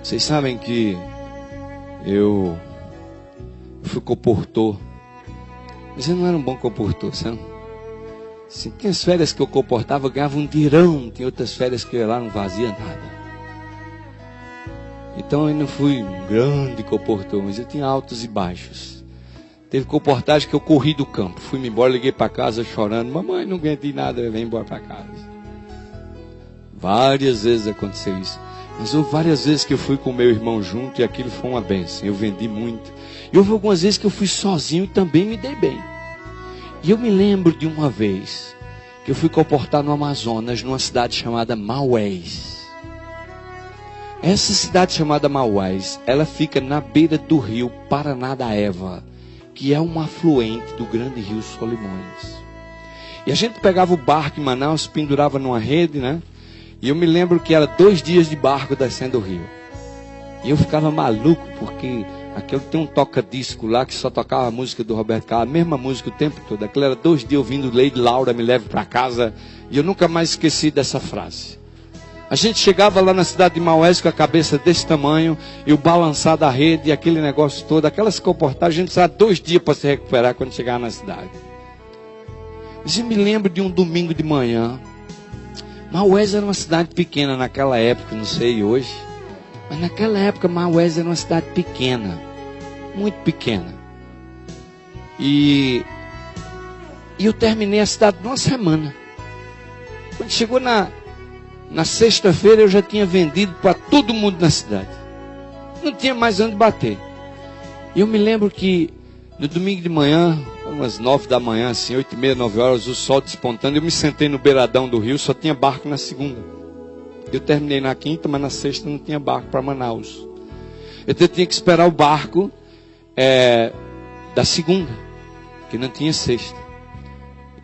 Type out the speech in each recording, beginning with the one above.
Vocês sabem que eu fui comportor, mas eu não era um bom comportor, sabe? Assim, tinha as férias que eu comportava, eu ganhava um dinheirão. Tinha outras férias que eu ia lá, não fazia nada. Então eu não fui um grande comportor, mas eu tinha altos e baixos. Teve comportagem que eu corri do campo, fui-me embora, liguei para casa chorando: mamãe, não ganhei nada, eu venho embora para casa. Várias vezes aconteceu isso. Mas houve várias vezes que eu fui com meu irmão junto e aquilo foi uma bênção. Eu vendi muito. E houve algumas vezes que eu fui sozinho e também me dei bem. E eu me lembro de uma vez que eu fui comportar no Amazonas, numa cidade chamada Maués. Essa cidade chamada Maués, ela fica na beira do rio Paranaíba, que é um afluente do grande rio Solimões. E a gente pegava o barco em Manaus, pendurava numa rede, né? E eu me lembro que era 2 dias de barco descendo o rio. E eu ficava maluco, porque aquele tem um toca-disco lá que só tocava a música do Roberto Carlos, a mesma música o tempo todo. Aquilo era 2 dias ouvindo Lady Laura, me leve para casa. E eu nunca mais esqueci dessa frase. A gente chegava lá na cidade de Maués com a cabeça desse tamanho, e o balançar da rede, e aquele negócio todo, aquelas comportagens, a gente precisava 2 dias para se recuperar quando chegava na cidade. Mas eu me lembro de um domingo de manhã. Maués era uma cidade pequena naquela época, não sei hoje, mas naquela época Maués era uma cidade pequena, muito pequena. E eu terminei a cidade numa semana. Quando chegou na sexta-feira, eu já tinha vendido para todo mundo na cidade. Não tinha mais onde bater. E eu me lembro que no domingo de manhã, umas 9 da manhã, assim, 8h30, 9 horas, o sol despontando, eu me sentei no beiradão do rio, só tinha barco na segunda. Eu terminei na quinta, mas na sexta não tinha barco para Manaus. Eu tinha que esperar o barco da segunda, que não tinha sexta.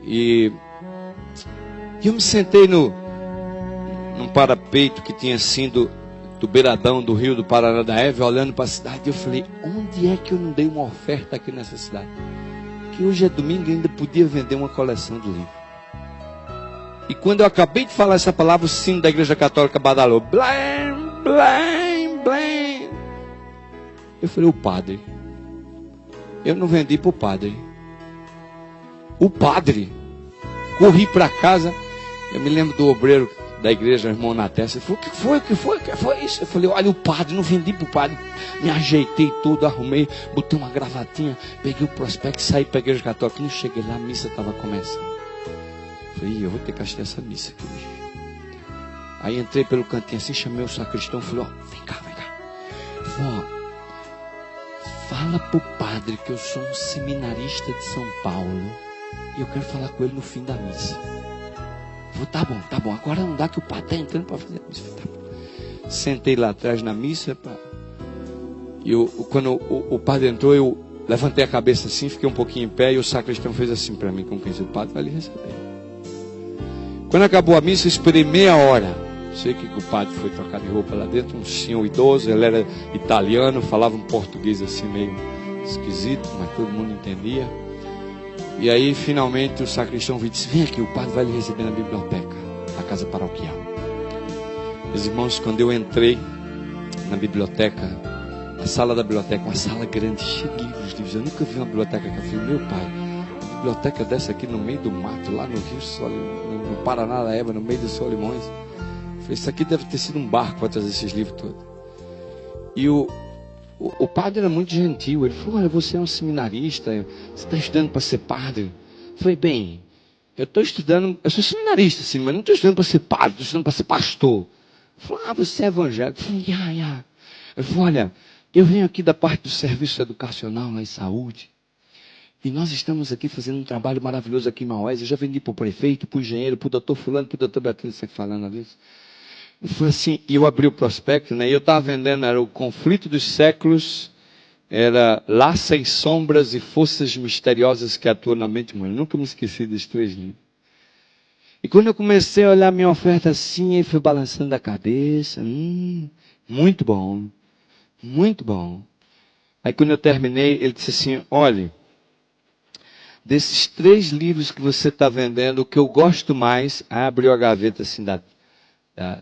E eu me sentei num parapeito que tinha sido do beiradão do rio do Paranaíba, olhando para a cidade. Eu falei: onde é que eu não dei uma oferta aqui nessa cidade? Que hoje é domingo e ainda podia vender uma coleção de livros. E quando eu acabei de falar essa palavra, o sino da igreja católica badalou: blém, blém, blém. Eu falei: o padre. Eu não vendi para o padre. O padre. Corri para casa. Eu me lembro do obreiro da igreja, o irmão na testa. Ele falou: o que foi isso? Eu falei: olha, o padre, não vendi para o padre. Me ajeitei todo, arrumei, botei uma gravatinha, peguei o prospecto e saí para a igreja católica. Quando eu cheguei lá, a missa estava começando. Eu falei: eu vou ter que assistir essa missa aqui hoje. Aí entrei pelo cantinho assim, chamei o sacristão e falei: ó, vem cá. Fala pro padre que eu sou um seminarista de São Paulo e eu quero falar com ele no fim da missa. Falei: tá bom, agora não dá que o padre está entrando para fazer a missa. Falei: tá bom. Sentei lá atrás na missa, e quando o padre entrou, eu levantei a cabeça assim, fiquei um pouquinho em pé, e o sacristão fez assim para mim, como quem diz: o padre vai lhe receber. Quando acabou a missa, eu esperei meia hora. Sei que o padre foi trocar de roupa lá dentro, um senhor idoso, ele era italiano, falava um português assim meio esquisito, mas todo mundo entendia. E aí finalmente o sacristão veio e disse: vem aqui, o padre vai lhe receber na biblioteca, na casa paroquial. Meus irmãos, quando eu entrei na biblioteca, a sala da biblioteca, uma sala grande, cheia de livros. Eu nunca vi uma biblioteca que eu falei: meu pai, uma biblioteca dessa aqui no meio do mato, lá no rio, no Paranaíba, no meio dos Solimões. Eu falei: isso aqui deve ter sido um barco para trazer esses livros todos. E o padre era muito gentil. Ele falou: olha, você é um seminarista, você está estudando para ser padre? Eu falei: bem, eu estou estudando, eu sou seminarista, sim, mas não estou estudando para ser padre, estou estudando para ser pastor. Ele falou: ah, você é evangélico? Eu falei: ya. Ele falou: olha, eu venho aqui da parte do serviço educacional lá em saúde, e nós estamos aqui fazendo um trabalho maravilhoso aqui em Maués. Eu já vendi para o prefeito, para o engenheiro, para o doutor fulano, para o doutor Beatriz, você falando ali. Foi assim, e eu abri o prospecto, né? E eu estava vendendo, era o Conflito dos Séculos, era Laços e Sombras e Forças Misteriosas que Atuam na Mente Humana. Eu nunca me esqueci desses 3 livros. E quando eu comecei a olhar minha oferta assim, ele foi balançando a cabeça. Muito bom, muito bom. Aí quando eu terminei, ele disse assim: olha, desses 3 livros que você está vendendo, o que eu gosto mais... Aí abriu a gaveta assim da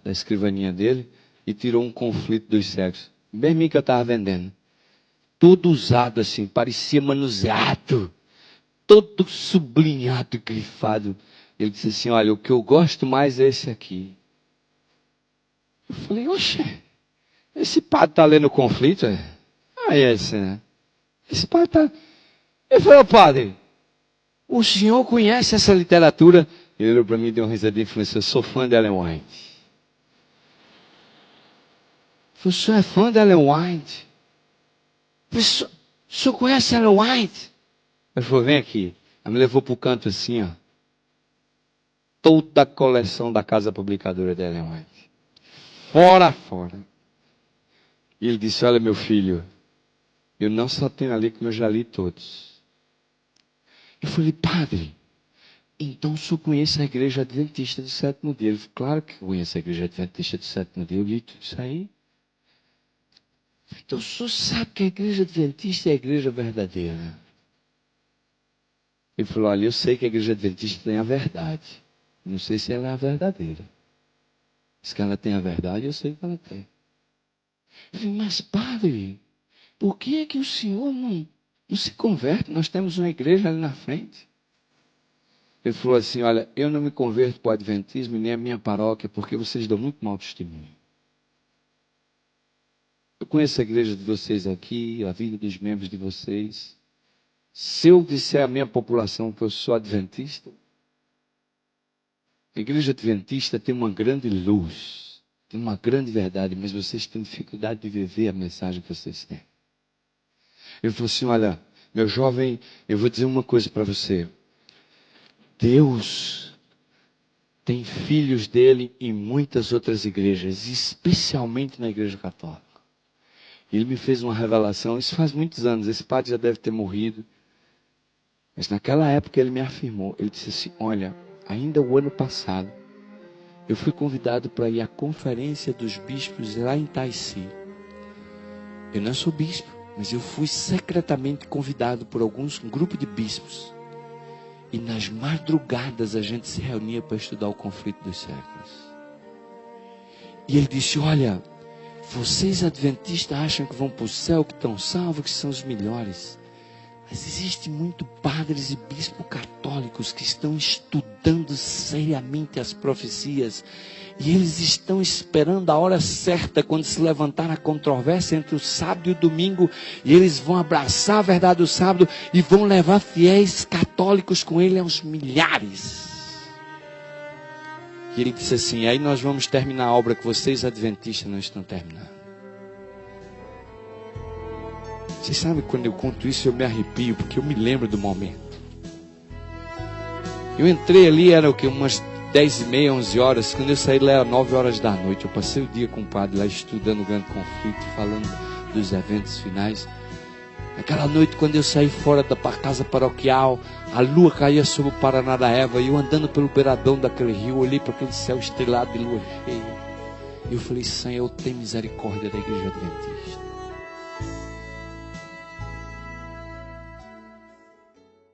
escrivaninha dele. e tirou um conflito dos sexos. Bem mim que eu estava vendendo. Todo usado assim, parecia manuseado. Todo sublinhado, grifado. Ele disse assim, olha, o que eu gosto mais é esse aqui. Eu falei, oxe, esse padre está lendo o conflito? Ah, é esse, né? Esse padre está... Ele falou, padre, o senhor conhece essa literatura? Ele olhou para mim e deu uma risadinha e falou assim, eu sou fã de Ellen White. O senhor é fã de Ellen White? O senhor conhece Ellen White? Ele falou, vem aqui. Ela me levou para o canto assim, ó. Toda a coleção da casa publicadora de Ellen White. Fora. E ele disse, olha meu filho, eu não só tenho ali como eu já li todos. Eu falei, padre, então o senhor conhece a igreja adventista do sétimo dia? Ele falou, claro que conheço a igreja adventista do sétimo dia. Eu li tudo isso aí. Então o senhor sabe que a igreja adventista é a igreja verdadeira. Ele falou, olha, eu sei que a igreja adventista tem a verdade. Não sei se ela é a verdadeira. Se ela tem a verdade, eu sei que ela tem. Eu falei, mas padre, por que é que o senhor não se converte? Nós temos uma igreja ali na frente. Ele falou assim, olha, eu não me converto para o adventismo nem a minha paróquia, porque vocês dão muito mau testemunho. Eu conheço a igreja de vocês aqui, a vida dos membros de vocês. Se eu disser à minha população que eu sou adventista, a igreja adventista tem uma grande luz, tem uma grande verdade, mas vocês têm dificuldade de viver a mensagem que vocês têm. Ele falou assim, olha, meu jovem, eu vou dizer uma coisa para você. Deus tem filhos dele em muitas outras igrejas, especialmente na igreja católica. Ele me fez uma revelação, isso faz muitos anos, esse padre já deve ter morrido. Mas naquela época ele me afirmou, ele disse assim, olha, ainda o ano passado, eu fui convidado para ir à conferência dos bispos lá em Taici. Eu não sou bispo, mas eu fui secretamente convidado por um grupo de bispos. E nas madrugadas a gente se reunia para estudar o conflito dos séculos. E ele disse, olha, vocês adventistas acham que vão para o céu, que estão salvos, que são os melhores. Mas existem muitos padres e bispos católicos que estão estudando seriamente as profecias. E eles estão esperando a hora certa, quando se levantar a controvérsia entre o sábado e o domingo. E eles vão abraçar a verdade do sábado e vão levar fiéis católicos com ele aos milhares. E ele disse assim, aí nós vamos terminar a obra que vocês adventistas não estão terminando. Vocês sabem, quando eu conto isso eu me arrepio, porque eu me lembro do momento. Eu entrei ali, era o que? Umas 10h30, 11 horas. Quando eu saí lá era 9 horas da noite. Eu passei o dia com o padre lá estudando o grande conflito, falando dos eventos finais. Aquela noite, quando eu saí fora da casa paroquial, a lua caía sobre o Paranaíba, e eu andando pelo beiradão daquele rio, olhei para aquele céu estrelado de lua cheia. E eu falei, Senhor, tem misericórdia da igreja adventista.